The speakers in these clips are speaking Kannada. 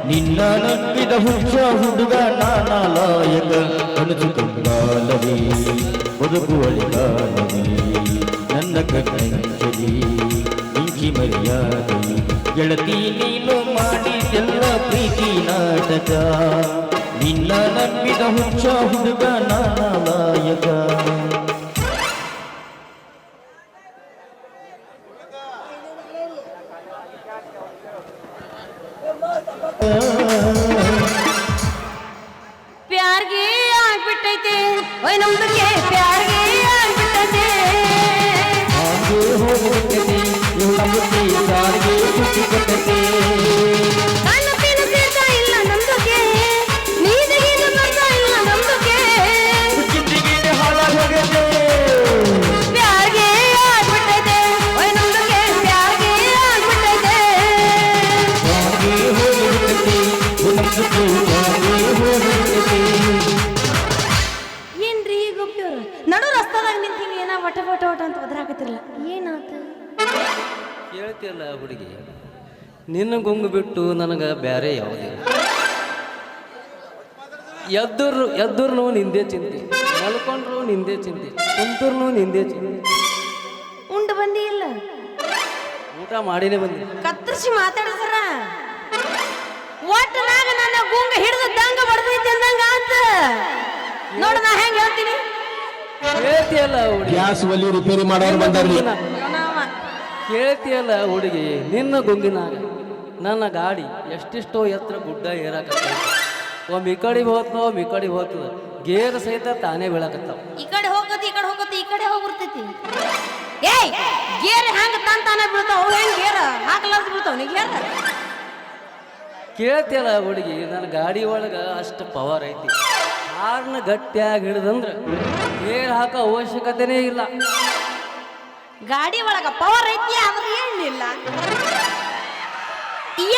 ನಿನ್ನ ನಂಬಿದ ಹುಚ್ಚ ಹುಡುಗ ನಾನಾಲಾಯಕ ಕನಸು ಕಂಗಾಲವೇ ಬದುಕುವಳಿಗಾಲವೇ ನನ್ನ ಕಣ್ಣಂಚಲಿ ಮಿಂಚಿ ಮರ್ಯಾದೆ ಗೆಳತಿ ನೀನು ಮಾಡಿದೆಲ್ಲ ಪ್ರೀತಿ ನಾಟಕ ನಿನ್ನ ನಂಬಿದ ಹುಚ್ಚ ಹುಡುಗ ನಾನಾಲಾಯಕ ಪ್ಯಾರ್ಗೆ ಆಗ್ಬಿಟ್ಟೈತೆ ಓಯ್ ನಮ್ದಕ್ಕೆ ಪ್ಯಾರ್ಗೆ ಆಗ್ಬಿಟ್ಟೈತೆ ಹಾಗೆ ಹೋಗ್ಬಿಟ್ಟೈತೆ ನಮ್ದಕ್ಕೆ ಯಾರಿಗೆ ಖುಷಿ ಕೊಟ್ಟೈತೆ ನನ್ನ ಪಿನ ಸೇರ್ತಾ ಇಲ್ಲ ನಮ್ದಕ್ಕೆ ನೀದಿಗೆ ಬರ್ತಾ ಇಲ್ಲ ನಮ್ದಕ್ಕೆ ಚಿಂದಿಗೆ ಹಾಳಾಗಿ ಹೋಗೈತೆ ಪ್ಯಾರ್ಗೆ ಆಗ್ಬಿಟ್ಟೈತೆ ಓಯ್ ನಮ್ದಕ್ಕೆ ಪ್ಯಾರ್ಗೆ ಆಗ್ಬಿಟ್ಟೈತೆ ಹಾಗೆ ಹೋಗ್ಬಿಟ್ಟೈತೆ ನಮ್ದಕ್ಕೆ ಯಾರಿಗೆ ಹೋಗ್ಬಿಟ್ಟೈತೆ ಏನ್ರಿ ಗೊಪ್ಪಿಯವ್ರು ನಡು ರಸ್ತಾದಾಗ ನಿಂತೀನಿ ಏನ ವಟ ವಟ ವಟ ಅಂತ ಒದರಾಕತ್ತಿರಲ್ಲ ಏನಾತು ಕೇಳ್ತಿಯಲ್ಲ ಹುಡುಗಿ ನಿನ್ನ ಗುಂಗು ಬಿಟ್ಟು ನನಗೆ ಬೇರೆ ಯಾವುದಿಲ್ಲ ಎದ್ದರು ನಿಂದೇ ಚಿಂತೆ ಮಲ್ಕೊಂಡ್ರು ನಿಂದೇ ಚಿಂತೆ ಕುಂತರು ನಿಂದೇ ಚಿಂತೆ ಉಂಡು ಬಂದಿ ಇಲ್ಲ ಊಟ ಮಾಡಿನೇ ಬಂದೆ ಕತ್ತರಿಸಿ ಮಾತಾಡಿದ್ರ ಒಟ್ಟನಾಗ ನನ್ನ ಗುಂಗ ಹಿಡಿದ ದಂಗ ಬಡ್ದೈತಿ ಅಂದಂಗ ಆತ ನೋಡ ನಾ ಹೆಂಗ್ ಹೇಳ್ತೀನಿ ಕೇಳ್ತಿಯಲ್ಲ ಹುಡುಗಿ ಗ್ಯಾಸ್ ಒಲಿ ರಿಪೇರಿ ಮಾಡೋರು ಬಂದಾರ್ರಿ ಕೇಳ್ತಿಯಲ್ಲ ಹುಡುಗಿ ನಿನ್ನ ಗುಂಗಿನಾಗ ನನ್ನ ಗಾಡಿ ಎಷ್ಟಿಷ್ಟೋ ಎತ್ತರ ಗುಡ್ಡ ಏರಾಕತ್ತೈತಿ ಒಮ್ಮೆ ಈ ಕಡೆ ಹೋಗ್ತದ ಗೇರ್ ಸಹಿತ ತಾನೇ ಬೀಳಕತ್ತಾವ ಈ ಕಡೆ ಹೋಗತಿ ಈ ಕಡೆ ಹೋಗ್ಬಿಡ್ತೈತಿ ಏಯ್ ಗೇರ್ ಹಂಗ ತಾನ ಬೀಳ್ತಾವ ಹೆಂಗ್ ಗೇರ್ ಹಾಕಲಾರ್ದು ಬೀಳ್ತಾವ ನೀ ಗೇರ್ ಕೇಳ್ತಿಯಲ್ಲ ಹುಡುಗಿ ನನ್ನ ಗಾಡಿ ಒಳಗೆ ಅಷ್ಟು ಪವರ್ ಐತಿ ಹಾರ್ನ ಗಟ್ಟಿಯಾಗಿ ಹಿಡಿದಂದ್ರೆ ಗೇರ್ ಹಾಕೋ ಅವಶ್ಯಕತೆನೇ ಇಲ್ಲ ಗಾಡಿ ಒಳಗ ಪವರ್ ಐತಿ ಆದ್ರೆ ಎಣ್ಣಿಲ್ಲ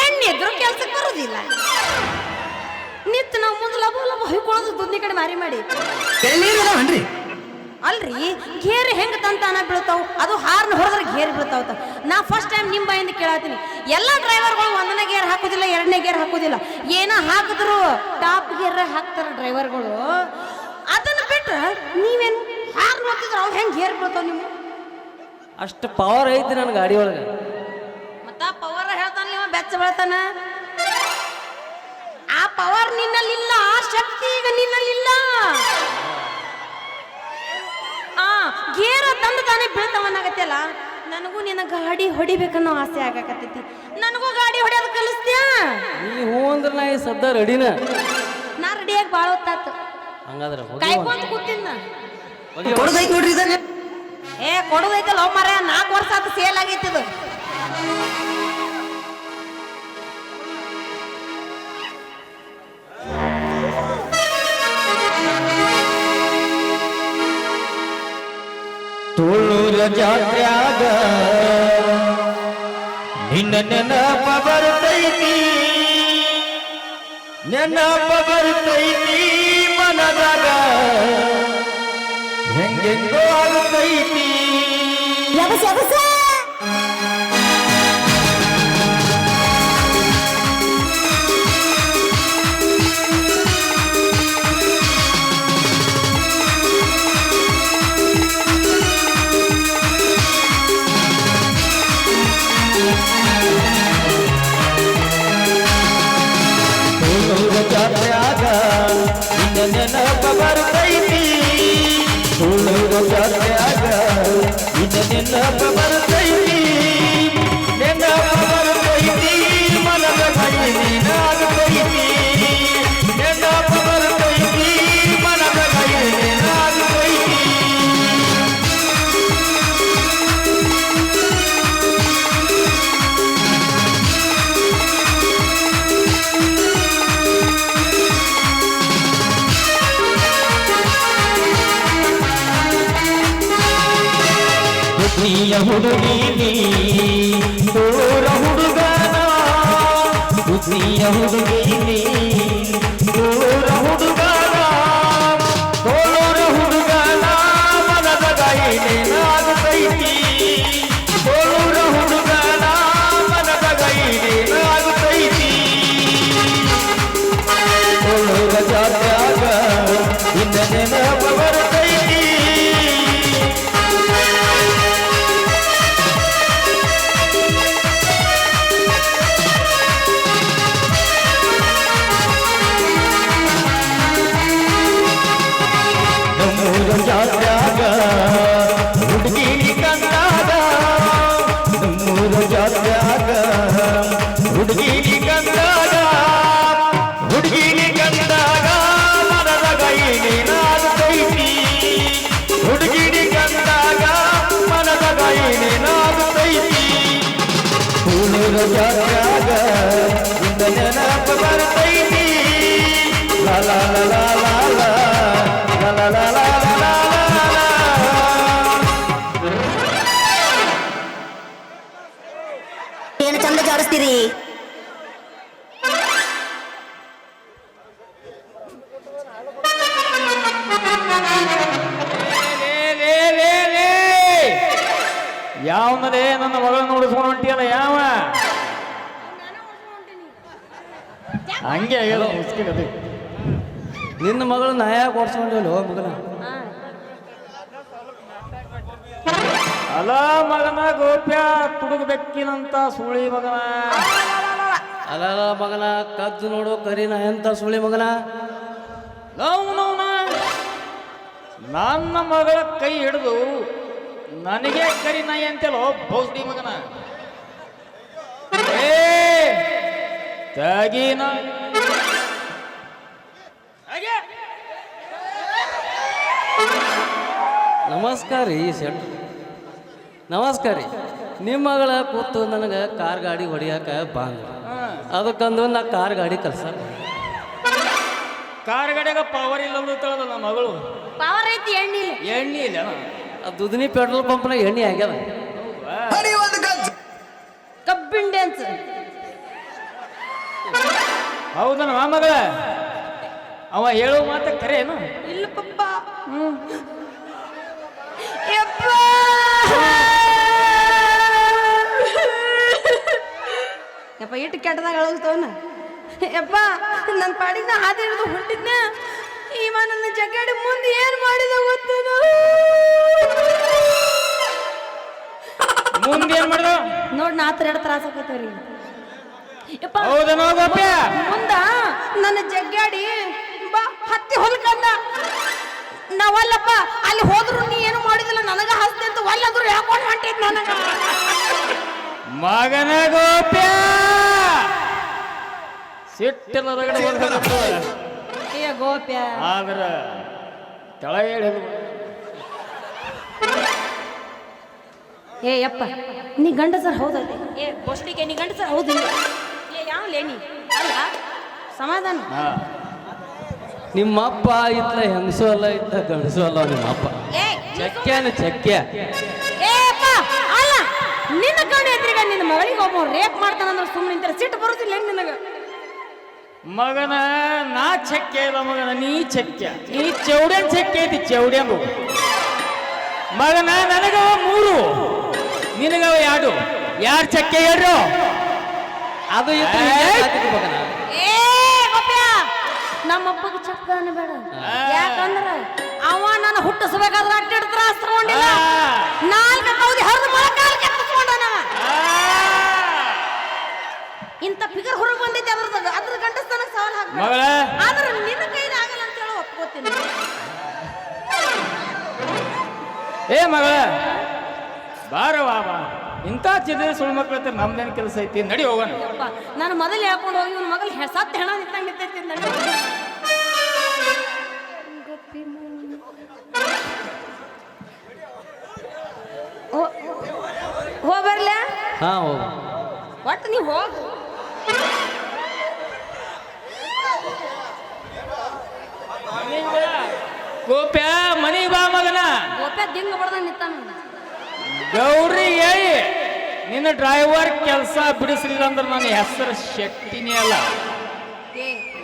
ಎಣ್ಣಿದ್ರು ಕೆಲ್ಸಕ್ಕೆ ಬರೋದಿಲ್ಲ ನಿತ್ ನಾವು ಮುಂದೆ ಲಭ ಲಭ ಹೊಯ್ಕೊಳ್ಳೋದು ದುಡ್ನಿ ಕಡೆ ಮಾರಿ ಮಾಡಿ ಅಲ್ರಿ ಗೇರ್ ಹೆಂಗ ತಂತಾನ ಬೀಳ್ತಾವ ಅದು ಹಾರ್ನ ಹೊಡೆದ್ರೆ ಗೇರ್ ಬೀಳ್ತಾವ ನಾ ಫಸ್ಟ್ ಟೈಮ್ ನಿಮ್ಮ ಬಾಯಿಂದ ಕೇಳತ್ತೀನಿ ಎಲ್ಲ ಡ್ರೈವರ್ಗಳು ಒಂದನೇ ಗೇರ್ ಹಾಕೋದಿಲ್ಲ ಎರಡನೇ ಗೇರ್ ಹಾಕೋದಿಲ್ಲ ಏನ ಹಾಕಿದ್ರು ಟಾಪ್ ಗೇರ್ ಹಾಕ್ತಾರ ಡ್ರೈವರ್ಗಳು ಅದನ್ನ ಬಿಟ್ರೆ ನೀವೇನು ಹಾರ್ನ್ ಹೊತ್ತಿದ್ರು ಅವ್ರು ಹೆಂಗ್ ಗೇರ್ ಬೀಳ್ತಾವ ನೀವು ಅಷ್ಟು ಪವರ್ ಐತಿ ನನ್ನ ಗಾಡಿ ಒಳಗೆ ಮತ್ತ ಪವರ್ ಹೇಳ್ತಾನ ನೀವು ಬೆಚ್ಚ ಬೀಳ್ತಾನ ಆ ಪವರ್ ನಿನ್ನಲ್ಲಿಲ್ಲ ಆ ಶಕ್ತಿ ಈಗ ನಿನ್ನಲ್ಲಿಲ್ಲ ಗೇರ ತಂದು ತಾನೇ ಬೀಳ್ತಾವನ್ನಾಗತ್ತಲ್ಲ ನನಗೂ ನಿನ್ನ ಗಾಡಿ ಹೊಡಿಬೇಕನ್ನೋ ಆಸೆ ಆಗಾಕತ್ತೈತಿ ನನಗೂ ಗಾಡಿ ಹೊಡೆಯೋದು ಕಲಿಸ್ತೀಯಾ ನೀ ಹೂ ಅಂದ್ರೆ ನಾ ಈ ಸದ್ದ ರೆಡಿನ ನಾ ರೆಡಿಯಾಗಿ ಭಾಳ ಹೊತ್ತಾತು ಹಂಗಾದ್ರೆ ಕಾಯ್ಕೊಂತ ಕೂತಿನ ಏ ಕೊಡೋದೈತಲ್ಲ ಮರ 4 ವರ್ಷ ಆತು ಸೇಲ್ ಆಗೈತಿದು ತುಳುರ ಜಾತ್ರ್ಯಾಗ ನಿನ್ನ ನೆನಪ ಬರ್ತೈತಿ ಮನದಾಗ ಹೆಂಗೆಂಗೋ ಆಗತೈತಿ ಜಾತ್ರ್ಯಾಗ ನಿನ್ನ ನೆನಪ ಬರ್ತೈತಿ ತುಳುರ ಜಾತ್ರ್ಯಾಗ ನಿನ್ನ ನೆನಪ ಬರ್ತೈತಿ ಮನದ ಕೈನಾಗತೈತಿ ನೆನಪ ಬರ್ತೈತಿ ಮನದ ಕೈನಾಗತೈತಿ ಬುದ್ಧಿಯ ಹುಡುಗಿ ತೋರ ಹುಡುಗನ ಬುದ್ಧಿಯ ಹುಡುಗಿ ತೋರ ಹುಡುಗನ ತೋರ ಹುಡುಗನ ಮನದ ಗೈನೇನಾಗುತ್ತೈತಿ ತೋರ ಹುಡುಗನ ಮನದ ಗೈನೇನಾಗುತ್ತೈತಿ ಹಂಗೆ ಆಗ್ಯದ ಮುಸ್ಕಿಲ್ ಅದು. ನಿನ್ನ ಮಗಳು ನಾ ಯಾಕೆ ಓಡಿಸ್ಕೊಂಡಿಲ್ಲ ಹೋ ಮಗನ ಹಾ. ಅಲ ಮಗನ ಗೋಪ್ಯ ತುಡುಗಬೇಕಿನಂತ ಸುಳಿ ಮಗನ. ಅಲ್ಲ ಮಗನ ಕದ್ದು ನೋಡು ಕರಿನ ಎಂತ ಸುಳಿ ಮಗನ. ನೌನ ನನ್ನ ಮಗಳ ಕೈ ಹಿಡಿದು ನನಗೆ ಕರಿ ನಾಯಿ ಅಂತೇಳೋ ಬಹುಡಿ ಮಗನ. ಏ ತಗೀನ ನಮಸ್ಕಾರ ರೀ ಶೆಟ್. ನಮಸ್ಕಾರ ರೀ. ನಿಮ್ಮ ಮಗಳ ಕೂತು ನನಗೆ ಕಾರ್ ಗಾಡಿ ಹೊಡಿಯಾಕ ಬಾಂಗ್ ಅದಕ್ಕಂದು ನಾ ಕಾರ್ ಗಾಡಿ ಕಲ್ಸ. ಕಾರ್ ಗಡಿಯಾಗ ಪವರ್ ಇಲ್ಲ ತಳದ ನಮ್ಮ ಮಗಳು. ಪವರ್ ಐತಿ ಎಣ್ಣಿ ಎಣ್ಣೆ ಇಲ್ಲ ದುಧನಿ ಪೆಟ್ರೋಲ್ ಪಂಪ್ನಾಗ ಎಣ್ಣೆ ಆಗ್ಯದ. ಕಬ್ಬಿಣ ಡ್ಯಾನ್ಸ್. ಹೌದನ ಮಗಳ ಅವ ಹೇಳೋ ಮಾತ ಕರೆ ಏನು. ಇಲ್ಲ ಪಪ್ಪ. ಯಪ್ಪ ಇಟ್ಟು ಕೆಟ್ಟದಾಗ ಅಳಲ್ತವನ. ಯಪ್ಪ ನನ್ನ ಪಾಡಿನ ಹಾದಿ ಹಿಡಿದು ಹೊಂಟಿದ್ನ ಈವ ನನ್ನ ಜಗ್ಗಾಡಿ ಮುಂದೆ ಏನ್ ಮಾಡಿದ ಗೊತ್ತೇನು. ಮುಂದೆ ಏನ್ ಮಾಡ್ದ ನೋಡ್ ನಾ ಹತ್ರ ಎರಡು ತ್ರಾಸ ಆಕೈತವ್ರಿ. ಯಪ್ಪ ಹೌದನೋ ಗೋಪ್ಯ ಮುಂದ ನನ್ನ ಜಗ್ಗಾಡಿ ಬಾ ಹತ್ತಿ ಹೊಲ್ಕಂದ. ನಾವಲ್ಲಪ್ಪ ಅಲ್ಲಿ ಹೋದ್ರು ನೀ ಏನು ಮಾಡಿದಿಲ್ಲ ನನಗ ಹಸ್ತಿ ಅಂತ ಒಲ್ಲಂದ್ರು ಯಾಕೊಂಡು ಹೊಂಟಿದ್ ನನಗ. ಮಗನ ಗೋಪ್ಯ ಸಿಟ್ಟಿನ ರಗಡ ಏ ಗೋಪ್ಯ ಆದ್ರ ಕೆಳಗೆ ಹೇಳಿ ಏ ಯಪ್ಪ ನೀ ಗಂಡಸರ್ ಹೌದಲ್ಲ. ಏ ಗೋಷ್ಠಿಗೆ ನೀ ಗಂಡಸರ್ ಹೌದಿಲ್ಲ. ಏ ಯಾವ ಲೇನಿ ಅಲ್ಲ ಸಮಾಧಾನ. ನಿಮ್ಮಪ್ಪ ಇತ್ತ ಹೆಂಗಸು ಅಲ್ಲ ಇತ್ತ ಗಂಡಸು ಅಲ್ಲ ನಿಮ್ಮಪ್ಪ. ಏ ಚಕ್ಕ್ಯಾನ ಚಕ್ಕ್ಯ. ಏ ಅಪ್ಪ ಅಲ್ಲ ನಿನ್ನ ಕಡೆ ಎದ್ರಿಗ ನಿನ್ನ ಮಗಳಿಗೆ ಒಬ್ಬ ರೇಪ್ ಮಾಡ್ತಾನಂದ್ರೆ ಸುಮ್ಮನೆ ನಿಂತರ ಸಿಟ್ಟು ಬರುದಿಲ್ಲ ಏನ್ ನಿನಗ. ಮಗನ ನಾ ಚಕ್ಕೆ ಇಲ್ಲ ಮಗನ ನೀ ಚಕ್ಯ. ನೀ ಚೌಡ್ಯನ್ ಚಕ್ಕೆ ಐತಿ ಚೌಡ್ಯನ್ ಮಗನ. ನನಗವ 3 ನಿನಗವ 2. ಯಾರು ಚಕ್ಕೆ ಹೇಳ್ರು. ಅದು ಇತ್ತು ಮಗನ. ಏ ಗೋಪ್ಯ ನಮ್ಮಪ್ಪಗೆ ಚಕ್ಕ ಅನ್ಬೇಡ. ಯಾಕಂದ್ರ ಅವ ನನ್ನ ಹುಟ್ಟಿಸ್ಬೇಕಾದ್ರೆ ಅಡ್ಡಿಡ್ ತ್ರಾಸ ತಗೊಂಡಿಲ್ಲ. 4 ಕೌದಿ ಹರಿದು ಮೊಳಕಾಲ ಕೆತ್ತಿಸ್ಕೊಂಡನವ. ಇಂಥ ಫಿಗರ್ ಹೊರಗೆ ಬಂದೈತಿ ಅದ್ರ ಗಂಡಸ್ತನಕ್ಕೆ ಸವಾಲ್ ಹಾಕ್ಬೇಡ. ಮಗಳ ಆದ್ರೆ ನಿನ್ನ ಕೈಲಿ ಆಗಲ್ಲ ಅಂತ ಹೇಳಿ ಒಪ್ಕೋತೀನಿ. ಏ ಮಗಳ ಬಾರವಾ ಬಾ. ಇಂಥ ಚಿದ್ರ ಸುಳ್ಳು ಮಕ್ಳ ಹತ್ರ ನಮ್ದೇನು ಕೆಲಸ ಐತಿ. ನಡಿ ಹೋಗೋಣ. ನಾನು ಮೊದಲು ಹೇಳ್ಕೊಂಡು ಹೋಗಿ ಇವ್ನ ಮಗಲ್ ಸತ್ತು ಹೆಣ ನಿಂತಂಗೆ ನಿಂತೈತಿ ನಡಿ. ಹೋ ಬರ್ಲ ಹಾ ಹೋಗು. ಒಟ್ಟು ನೀವು ಹೋಗು. ಗೋಪ್ಯ ಮನಿ ಬಾ ಮಗನ. ಗೋಪ್ಯ ದಿಂಗ ಬಡ್ದ ನಿಂತಾನ. ಗೌರಿ ಏಯ್ ನಿನ್ನ ಡ್ರೈವರ್ ಕೆಲಸ ಬಿಡಿಸ್ಲಿಲ್ಲ ಅಂದ್ರೆ ನನ್ನ ಹೆಸರು ಶೆಟ್ಟಿನೇ ಅಲ್ಲ.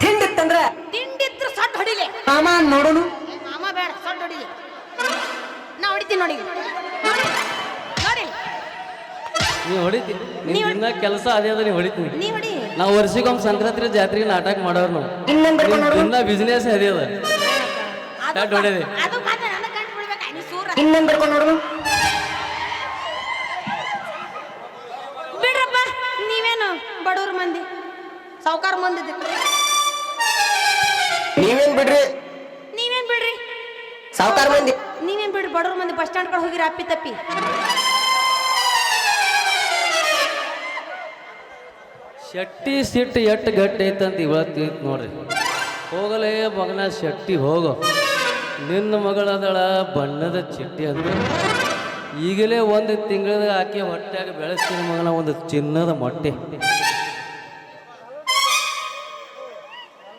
ತಿಂಡಿತ್ತಂದ್ರ ತಿಂಡಿತ್ರ ಸೊಟ್ಟು ಹೊಡಿಲೆ ಮಾಮ ನೋಡೋನು. ಮಾಮ ಬೇಡ ಸೊಟ್ಟು ಹೊಡಿಲೆ. ನಾ ಹೊಡಿತೀನಿ ನೋಡಿ ನೋಡಿ. ನೀ ಹೊಡಿತೀನಿ. ನಿನ್ನ ಕೆಲಸ ಅದೇ ಅದ ನೀ ಹೊಡಿತೀನಿ. ನೀ ಹೊಡಿ. ನಾವು ವರ್ಷಕ್ಕೊಮ್ಮೆ ಸಂಕ್ರಾಂತಿ ಜಾತ್ರೆಗೆ ನಾಟಕ ಮಾಡೋರು ನಾವು. ನಿನ್ನ ಬಿಸ್ನೆಸ್ ಅದೇ ಅದ. ಅದು ಮಾತ್ರ ನನ್ನ ಕಂಡು ಬಿಡ್ಬೇಕ. ನೀ ಸೂರ ಇನ್ನೊಂದು ಬರ್ಕೊಂಡು ನೋಡೋನು. ಬಿಡ್ರಪ್ಪ ನೀವೇನು ಬಡವ್ರ ಮಂದಿ ಸಾವುಕಾರ ಮಂದಿ. ನೀವೇನ್ ಬಿಡ್ರಿ ನೀವೇನ್ ಬಿಡ್ರಿ ಸಾವುಕಾರ ಮಂದಿ. ನೀವೇನ್ ಬಿಡ್ರಿ ಬಡವ್ರ ಮಂದಿ ಬಸ್ ಸ್ಟ್ಯಾಂಡ್ ಕಡೆ ಹೋಗಿರಿ ಅಪ್ಪಿ ತಪ್ಪಿ. ಶೆಟ್ಟಿ ಸಿಟ್ಟು ಎಟ್ಟು ಗಟ್ಟಿ ಐತಂತ ಇವತ್ತು ನೋಡ್ರಿ. ಹೋಗಲೇ ಮಗನ ಶೆಟ್ಟಿ ಹೋಗೋ. ನಿನ್ನ ಮಗಳದಳ ಬಣ್ಣದ ಚಿಟ್ಟಿ ಅಂತ ಈಗಲೇ 1 ತಿಂಗಳ ಆಕೆ ಹೊಟ್ಟೆಯಾಗ ಬೆಳೆಸ್ತೀನಿ ಮಗನ ಒಂದು ಚಿನ್ನದ ಮೊಟ್ಟೆ.